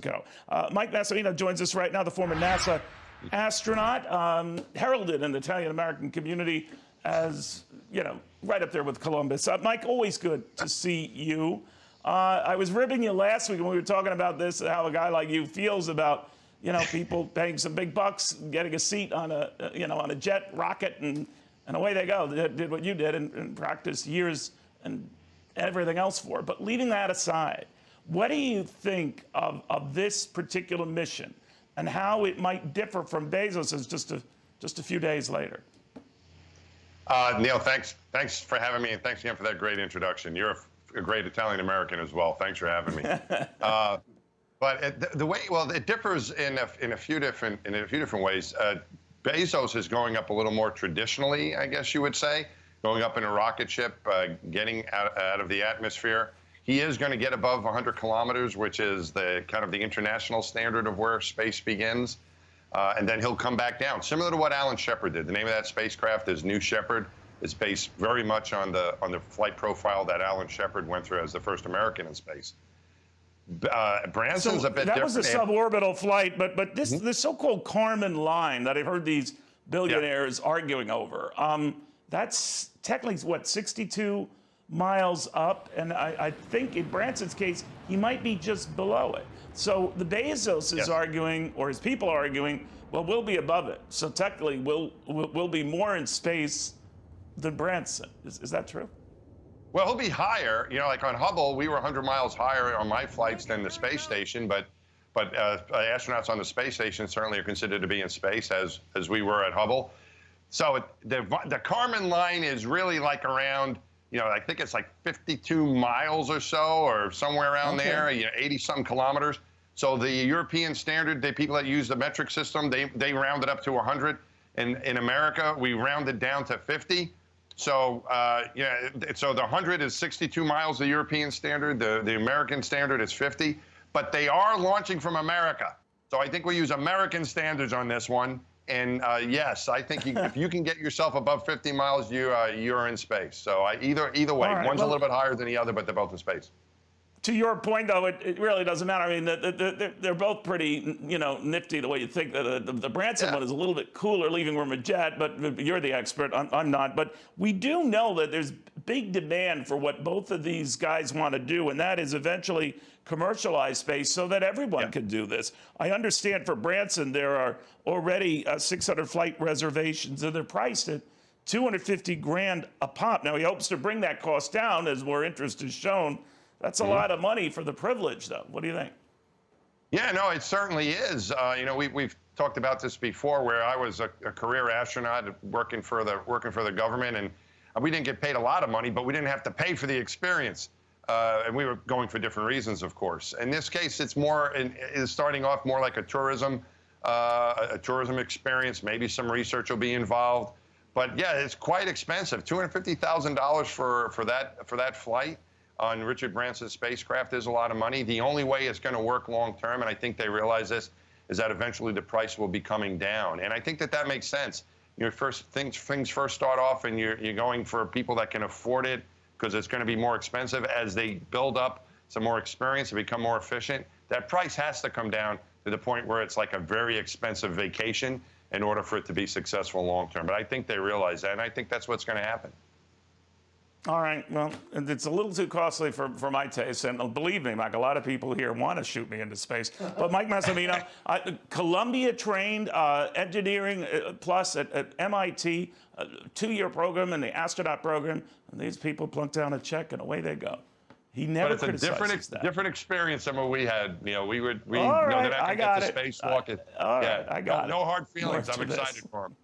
Go. Mike Massimino joins us right now, the former NASA astronaut, heralded in the Italian-American community as, you know, right up there with Columbus. Mike, always good to see you. I was ribbing you last week when we were talking about this, how a guy like you feels about, you know, people paying some big bucks, getting a seat on a, you know, on a jet rocket, and away they go. They did what you did and practiced years and everything else for. But leaving that aside, what do you think of this particular mission and how it might differ from Bezos's just a few days later? Neil, thanks for having me, and thanks again for that great introduction. You're a great Italian-American as well. Thanks for having me. But the way, well, it differs in a few different ways. Bezos is going up a little more traditionally, I guess you would say, going up in a rocket ship, getting out of the atmosphere. He is going to get above 100 kilometers, which is the kind of the international standard of where space begins. And then he'll come back down, similar to what Alan Shepard did. The name of that spacecraft is New Shepard. It's based very much on the flight profile that Alan Shepard went through as the first American in space. Branson's a bit different. That was a suborbital flight, but this so-called Kármán line that I've heard these billionaires arguing over, that's technically, what, 62 miles up, and I think in Branson's case, he might be just below it. So the Bezos is arguing, or his people are arguing, well, we'll be above it. So technically, we'll be more in space than Branson. Is that true? Well, he'll be higher. You know, like on Hubble, we were 100 miles higher on my flights than the space station, but astronauts on the space station certainly are considered to be in space as we were at Hubble. So the Kármán line is really like around, you know, I think it's like 52 miles or so, or somewhere around there, you know, 80-something kilometers. So the European standard, the people that use the metric system, they round it up to 100. In America, we rounded down to 50. So, yeah, so the 100 is 62 miles, the European standard. The American standard is 50. But they are launching from America. So I think we use American standards on this one. And yes, I think if you can get yourself above 50 miles, you're in space. So either way, right, one's a little bit higher than the other, but they're both in space. To your point, though, it really doesn't matter. I mean, they're both pretty, you know, nifty the way you think. The Branson one is a little bit cooler, leaving from a jet, but you're the expert. I'm not. But we do know that there's big demand for what both of these guys want to do, and that is eventually commercialize space so that everyone can do this. I understand for Branson there are already 600 flight reservations, and they're priced at $250 grand a pop. Now he hopes to bring that cost down as more interest is shown. That's a lot of money for the privilege, though. What do you think? Yeah, no, it certainly is. You know, we've talked about this before, where I was a career astronaut working for the government, and we didn't get paid a lot of money, but we didn't have to pay for the experience. And we were going for different reasons, of course. In this case, it's starting off more like a tourism experience. Maybe some research will be involved, but yeah, it's quite expensive. $250,000 for that flight on Richard Branson's spacecraft is a lot of money. The only way it's going to work long term, and I think they realize this, is that eventually the price will be coming down. And I think that makes sense. You know, things first start off, and you're going for people that can afford it, because it's going to be more expensive. As they build up some more experience and become more efficient, that price has to come down to the point where it's like a very expensive vacation in order for it to be successful long term. But I think they realize that, and I think that's what's going to happen. All right, well, it's a little too costly for my taste, and believe me, Mike, a lot of people here want to shoot me into space. But Mike Massimino, Columbia-trained engineering plus at MIT, a 2-year program in the astronaut program, and these people plunk down a check and away they go. He never criticizes that. But it's a different experience than what we had. You know, we know right, that I can get the spacewalk. All right, I got it. No hard feelings. I'm excited for him.